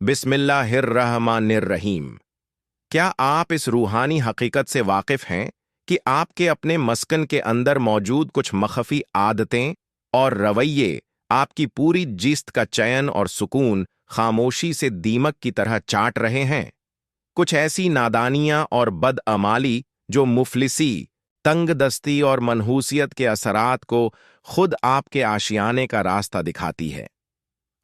बिस्मिल्लाहिर्रहमानिर्रहीम। क्या आप इस रूहानी हकीकत से वाकिफ हैं कि आपके अपने मस्कन के अंदर मौजूद कुछ मख़फ़ी आदतें और रवैये आपकी पूरी जिस्त का चयन और सुकून खामोशी से दीमक की तरह चाट रहे हैं? कुछ ऐसी नादानियां और बदअमाली जो मुफलिसी, तंगदस्ती और मनहूसियत के असरात को खुद आपके आशियाने का रास्ता दिखाती है।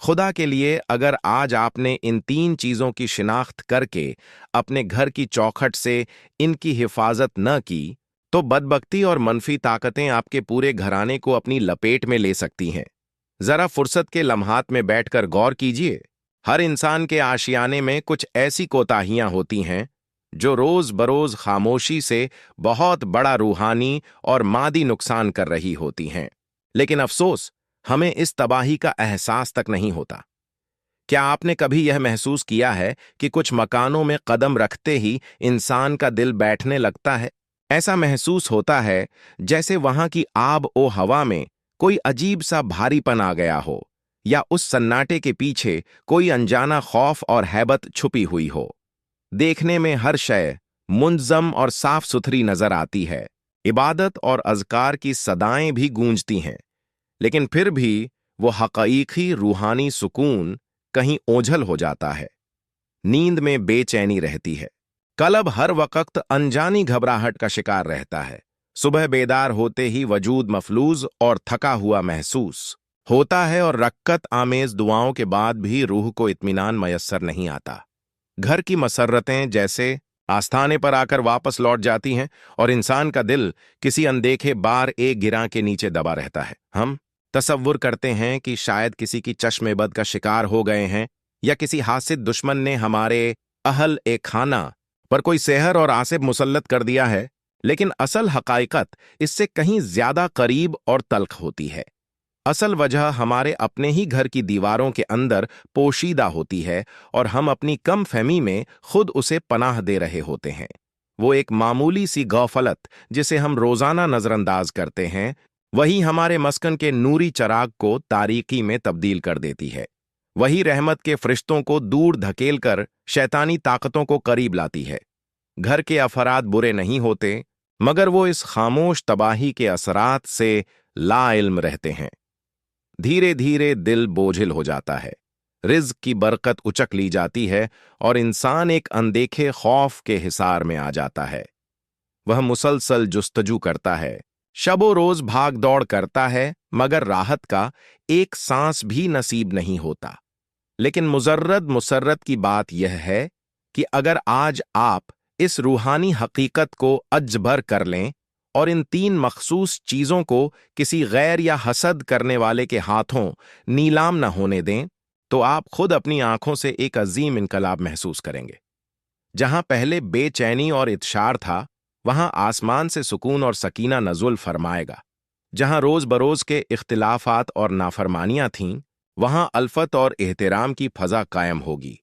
खुदा के लिए, अगर आज आपने इन तीन चीज़ों की शिनाख्त करके अपने घर की चौखट से इनकी हिफाजत न की, तो बदबख्ती और मनफी ताकतें आपके पूरे घराने को अपनी लपेट में ले सकती हैं। ज़रा फुर्सत के लम्हात में बैठकर गौर कीजिए। हर इंसान के आशियाने में कुछ ऐसी कोताहियां होती हैं जो रोज़ बरोज़ खामोशी से बहुत बड़ा रूहानी और मादी नुकसान कर रही होती हैं, लेकिन अफसोस, हमें इस तबाही का एहसास तक नहीं होता। क्या आपने कभी यह महसूस किया है कि कुछ मकानों में कदम रखते ही इंसान का दिल बैठने लगता है? ऐसा महसूस होता है जैसे वहां की आब ओ हवा में कोई अजीब सा भारीपन आ गया हो, या उस सन्नाटे के पीछे कोई अनजाना खौफ और हैबत छुपी हुई हो। देखने में हर शय मुंज़म और साफ सुथरी नजर आती है, इबादत और अज़कार की सदाएं भी गूंजती हैं, लेकिन फिर भी वो हक़ीक़ी रूहानी सुकून कहीं ओझल हो जाता है। नींद में बेचैनी रहती है, कल्ब हर वक्त अनजानी घबराहट का शिकार रहता है। सुबह बेदार होते ही वजूद मफलूज और थका हुआ महसूस होता है, और रक्कत आमेज दुआओं के बाद भी रूह को इत्मीनान मयस्सर नहीं आता। घर की मसर्रतें जैसे आस्थाने पर आकर वापस लौट जाती हैं, और इंसान का दिल किसी अनदेखे बार एक गिरां के नीचे दबा रहता है। हम तसव्वुर करते हैं कि शायद किसी की चश्मेबद का शिकार हो गए हैं, या किसी हासिद दुश्मन ने हमारे अहल ए खाना पर कोई सेहर और आसिब मुसल्लत कर दिया है, लेकिन असल हकीकत इससे कहीं ज्यादा करीब और तल्ख होती है। असल वजह हमारे अपने ही घर की दीवारों के अंदर पोशीदा होती है, और हम अपनी कम फहमी में खुद उसे पनाह दे रहे होते हैं। वो एक मामूली सी गौफलत जिसे हम रोजाना नजरअंदाज करते हैं, वही हमारे मस्कन के नूरी चराग को तारीकी में तब्दील कर देती है। वही रहमत के फरिश्तों को दूर धकेल कर शैतानी ताकतों को करीब लाती है। घर के अफराद बुरे नहीं होते, मगर वो इस खामोश तबाही के असरात से लाइल्म रहते हैं। धीरे धीरे दिल बोझिल हो जाता है, रिज़्क़ की बरकत उचक ली जाती है, और इंसान एक अनदेखे खौफ के हिसार में आ जाता है। वह मुसलसल जुस्तजू करता है, शबो रोज भाग दौड़ करता है, मगर राहत का एक सांस भी नसीब नहीं होता। लेकिन मुजर्रद मुसर्रत की बात यह है कि अगर आज आप इस रूहानी हकीकत को अजबर कर लें और इन तीन मखसूस चीजों को किसी गैर या हसद करने वाले के हाथों नीलाम न होने दें, तो आप खुद अपनी आंखों से एक अजीम इनकलाब महसूस करेंगे। जहां पहले बेचैनी और इत्शार था, वहां आसमान से सुकून और सकीना नज़ुल फरमाएगा। जहां रोज बरोज के इख्तिलाफात और नाफरमानियां थीं, वहां अल्फत और एहतराम की फजा कायम होगी।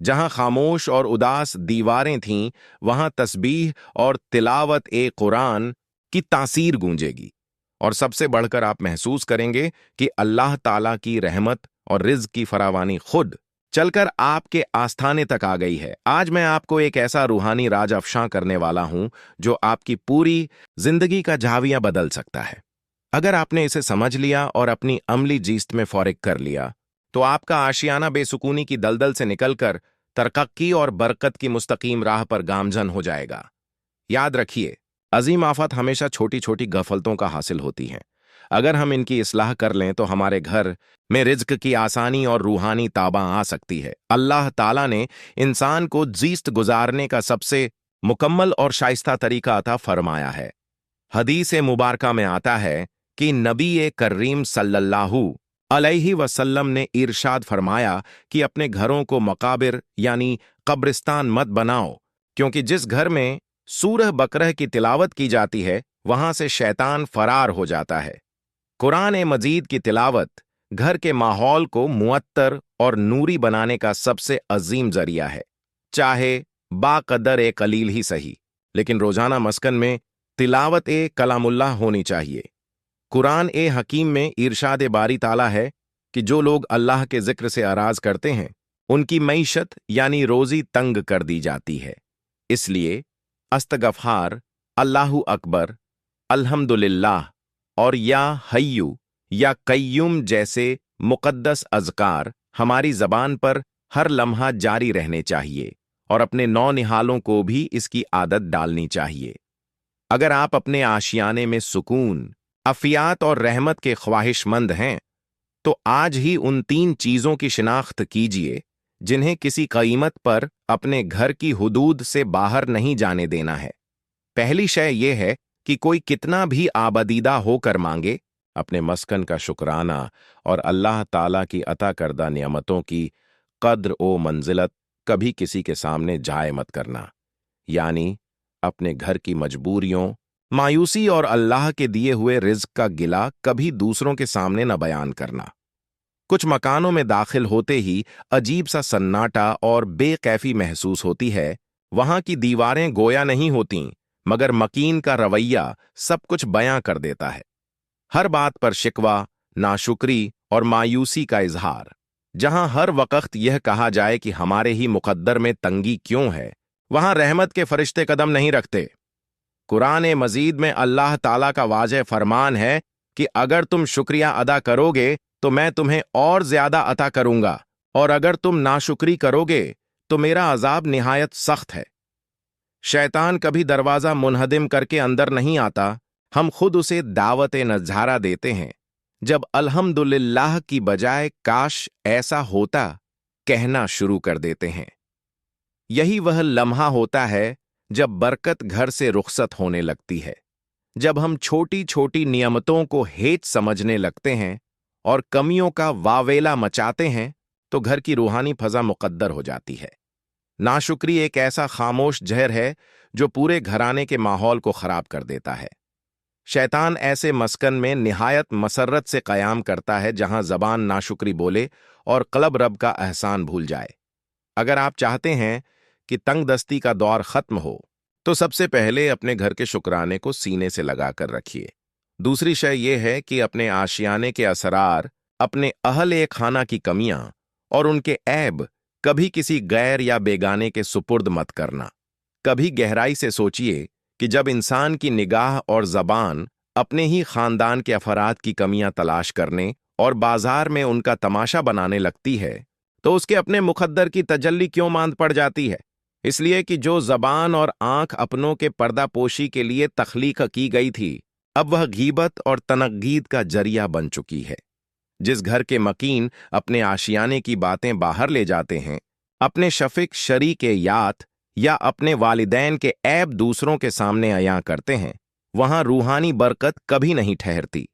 जहां खामोश और उदास दीवारें थीं, वहां तस्बीह और तिलावत ए कुरान की तासीर गूंजेगी। और सबसे बढ़कर आप महसूस करेंगे कि अल्लाह ताला की रहमत और रिज़्क़ की फरावानी खुद चलकर आपके आस्थाने तक आ गई है। आज मैं आपको एक ऐसा रूहानी राज अफशां करने वाला हूं जो आपकी पूरी जिंदगी का झावियां बदल सकता है। अगर आपने इसे समझ लिया और अपनी अमली जीस्त में फौरिग कर लिया, तो आपका आशियाना बेसुकूनी की दलदल से निकलकर तरक्की और बरकत की मुस्तकीम राह पर गामजन हो जाएगा। याद रखिए, अजीम आफत हमेशा छोटी छोटी गफलतों का हासिल होती हैं। अगर हम इनकी इस्लाह कर लें तो हमारे घर में रिज़्क़ की आसानी और रूहानी ताबा आ सकती है। अल्लाह ताला ने इंसान को जीस्त गुजारने का सबसे मुकम्मल और शाइस्ता तरीका अता फरमाया है। हदीस मुबारका में आता है कि नबी करीम सल्लल्लाहु अलैहि वसल्लम ने इरशाद फरमाया कि अपने घरों को मकाबिर यानी कब्रिस्तान मत बनाओ, क्योंकि जिस घर में सूरह बकरह की तिलावत की जाती है, वहां से शैतान फरार हो जाता है। कुरान मजीद की तिलावत घर के माहौल को मुअत्तर और नूरी बनाने का सबसे अजीम जरिया है। चाहे बाकदर ए कलील ही सही, लेकिन रोजाना मस्कन में तिलावत ए कलामुल्लाह होनी चाहिए। कुरान हकीम में इरशाद बारी ताला है कि जो लोग अल्लाह के जिक्र से आराज करते हैं, उनकी मईशत यानी रोजी तंग कर दी जाती है। इसलिए अस्तगफार, अल्लाहु अकबर, अल्हम्दुलिल्लाह और या हय्यू या कय्यूम जैसे मुक़द्दस अज़कार हमारी ज़बान पर हर लम्हा जारी रहने चाहिए और अपने नौनिहालों को भी इसकी आदत डालनी चाहिए। अगर आप अपने आशियाने में सुकून, अफ़ियात और रहमत के ख्वाहिशमंद हैं, तो आज ही उन 3 चीज़ों की शिनाख्त कीजिए जिन्हें किसी कीमत पर अपने घर की हुदूद से बाहर नहीं जाने देना है। पहली शय यह है कि कोई कितना भी आबदीदा होकर मांगे, अपने मस्कन का शुक्राना और अल्लाह ताला की अता करदा नियमतों की कद्र ओ मंजिलत कभी किसी के सामने जाए मत करना। यानी अपने घर की मजबूरियों, मायूसी और अल्लाह के दिए हुए रिज़्क का गिला कभी दूसरों के सामने न बयान करना। कुछ मकानों में दाखिल होते ही अजीब सा सन्नाटा और बेकैफी महसूस होती है। वहां की दीवारें गोया नहीं होतीं, मगर मकीन का रवैया सब कुछ बयां कर देता है। हर बात पर शिकवा, नाशुक्री और मायूसी का इजहार। जहां हर वक्त यह कहा जाए कि हमारे ही मुकद्दर में तंगी क्यों है, वहां रहमत के फरिश्ते कदम नहीं रखते। कुरान मजीद में अल्लाह ताला का वाज़ेह फरमान है कि अगर तुम शुक्रिया अदा करोगे तो मैं तुम्हें और ज्यादा अता करूंगा, और अगर तुम नाशुक्री करोगे तो मेरा अजाब निहायत सख्त है। शैतान कभी दरवाजा मुनहदिम करके अंदर नहीं आता, हम खुद उसे दावत नज़ारा देते हैं। जब अल्हम्दुलिल्लाह की बजाय काश ऐसा होता कहना शुरू कर देते हैं। यही वह लम्हा होता है जब बरकत घर से रुखसत होने लगती है। जब हम छोटी छोटी नियमतों को हेच समझने लगते हैं और कमियों का वावेला मचाते हैं, तो घर की रूहानी फजा मुकद्दर हो जाती है। नाशुक्री एक ऐसा खामोश जहर है जो पूरे घराने के माहौल को खराब कर देता है। शैतान ऐसे मस्कन में निहायत मसरत से क़याम करता है जहां ज़बान नाशुक्री बोले और क़ल्ब रब का एहसान भूल जाए। अगर आप चाहते हैं कि तंगदस्ती का दौर ख़त्म हो, तो सबसे पहले अपने घर के शुक्राने को सीने से लगाकर रखिए। दूसरी शय यह है कि अपने आशियाने के असरार, अपने अहले खाना की कमियां और उनके ऐब कभी किसी गैर या बेगाने के सुपुर्द मत करना। कभी गहराई से सोचिए कि जब इंसान की निगाह और ज़बान अपने ही खानदान के अफराद की कमियां तलाश करने और बाजार में उनका तमाशा बनाने लगती है, तो उसके अपने मुकद्दर की तजल्ली क्यों मांद पड़ जाती है। इसलिए कि जो ज़बान और आंख अपनों के पर्दापोशी के लिए तख्लीक की गई थी, अब वह गीबत और तनक़ीद का जरिया बन चुकी है। जिस घर के मकीन अपने आशियाने की बातें बाहर ले जाते हैं, अपने शफिक शरीक यात या अपने वालिदैन के ऐब दूसरों के सामने अयां करते हैं, वहां रूहानी बरकत कभी नहीं ठहरती।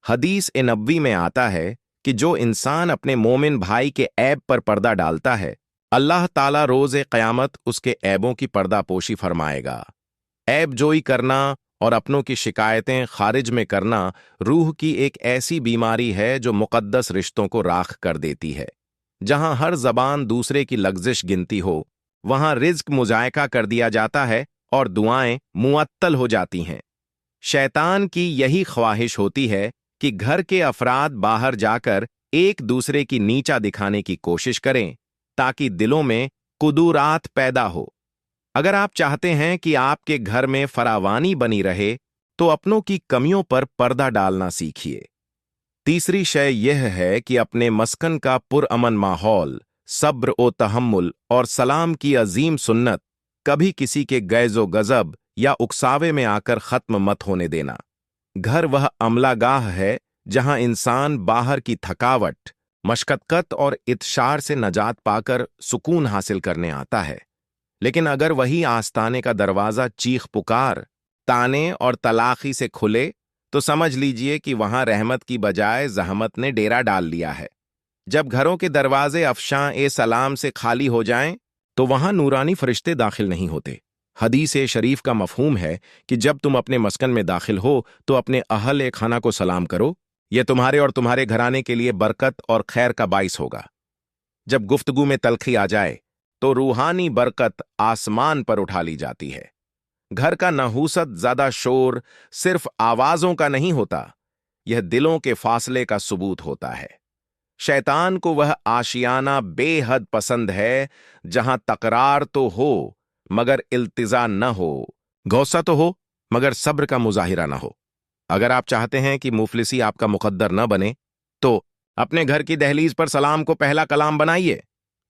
हदीस नबवी में आता है कि जो इंसान अपने मोमिन भाई के ऐब पर पर्दा डालता है, अल्लाह ताला रोज़े क़यामत उसके ऐबों की पर्दापोशी फरमाएगा। ऐब जोई करना और अपनों की शिकायतें खारिज में करना रूह की एक ऐसी बीमारी है जो मुक़द्दस रिश्तों को राख कर देती है। जहां हर ज़बान दूसरे की लग़्ज़िश गिनती हो, वहां रिज़्क मुज़ायका कर दिया जाता है और दुआएं मुअत्तल हो जाती हैं। शैतान की यही ख्वाहिश होती है कि घर के अफराद बाहर जाकर एक दूसरे की नीचा दिखाने की कोशिश करें, ताकि दिलों में कुदूरात पैदा हो। अगर आप चाहते हैं कि आपके घर में फरावानी बनी रहे, तो अपनों की कमियों पर पर्दा डालना सीखिए। तीसरी शय यह है कि अपने मस्कन का पुरअमन माहौल, सब्र ओ तहम्मुल और सलाम की अजीम सुन्नत कभी किसी के गैज़ो गज़ब या उकसावे में आकर ख़त्म मत होने देना। घर वह अमलागाह है जहां इंसान बाहर की थकावट, मशक्क़त और इत्शार से नजात पाकर सुकून हासिल करने आता है। लेकिन अगर वही आस्ताने का दरवाज़ा चीख पुकार, ताने और तलाखी से खुले, तो समझ लीजिए कि वहां रहमत की बजाय ज़हमत ने डेरा डाल लिया है। जब घरों के दरवाजे अफशां ए सलाम से खाली हो जाएं, तो वहां नूरानी फरिश्ते दाखिल नहीं होते। हदीस शरीफ का मफहूम है कि जब तुम अपने मस्कन में दाखिल हो तो अपने अहल खाना को सलाम करो। यह तुम्हारे और तुम्हारे घराने के लिए बरकत और खैर का बाइस होगा। जब गुफ्तगू में तलखी आ जाए तो रूहानी बरकत आसमान पर उठा ली जाती है। घर का नहूसत ज़्यादा शोर सिर्फ आवाज़ों का नहीं होता, यह दिलों के फासले का सबूत होता है। शैतान को वह आशियाना बेहद पसंद है जहां तकरार तो हो मगर इल्तिजा न हो, गौसा तो हो मगर सब्र का मुजाहिरा न हो। अगर आप चाहते हैं कि मुफलिसी आपका मुकद्दर न बने, तो अपने घर की दहलीज पर सलाम को पहला कलाम बनाइए।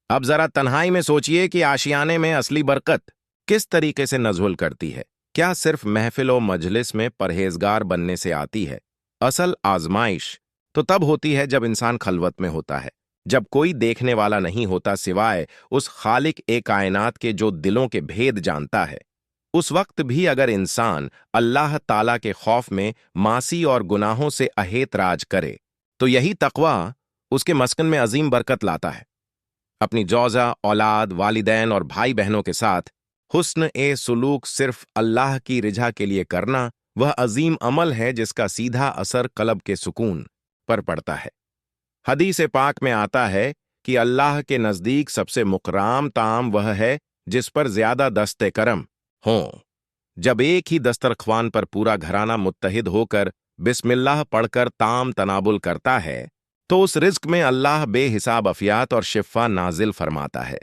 अब जरा तन्हाई में सोचिए कि आशियाने में असली बरकत किस तरीके से नज़ुल करती है। क्या सिर्फ महफिल और मजलिस में परहेजगार बनने से आती है? असल आजमाइश तो तब होती है जब इंसान खलवत में होता है, जब कोई देखने वाला नहीं होता सिवाय उस खालिक ए कायनात के जो दिलों के भेद जानता है। उस वक्त भी अगर इंसान अल्लाह ताला के खौफ में मासी और गुनाहों से अहेतराज करे, तो यही तकवा उसके मस्कन में अजीम बरकत लाता है। अपनी जौजा, औलाद, वालिदैन और भाई बहनों के साथ हुस्न ए सुलूक सिर्फ अल्लाह की रिझा के लिए करना वह अजीम अमल है जिसका सीधा असर कल्ब के सुकून पर पड़ता है। हदीस पाक में आता है कि अल्लाह के नजदीक सबसे मुकराम ताम वह है जिस पर ज्यादा दस्ते करम हों। जब एक ही दस्तरख्वान पर पूरा घराना मुत्तहिद होकर बिस्मिल्लाह पढ़कर ताम तनाबुल करता है, तो उस रिज्क में अल्लाह बेहिसाब अफियात और शिफा नाजिल फरमाता है।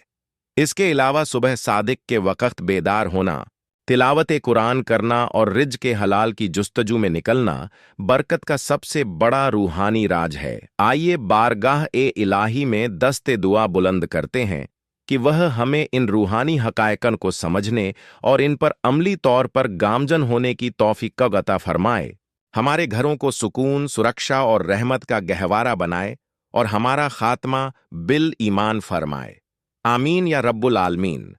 इसके अलावा सुबह सादिक के वक़्त बेदार होना, तिलावत कुरान करना और रिज के हलाल की जुस्तजू में निकलना बरकत का सबसे बड़ा रूहानी राज है। आइए बारगाह ए इलाही में दस्ते दुआ बुलंद करते हैं कि वह हमें इन रूहानी हकायकन को समझने और इन पर अमली तौर पर गामजन होने की तौफीक अता फरमाए, हमारे घरों को सुकून, सुरक्षा और रहमत का गहवारा बनाए और हमारा खात्मा बिल ईमान फरमाए। आमीन या रब्बुल आलमीन।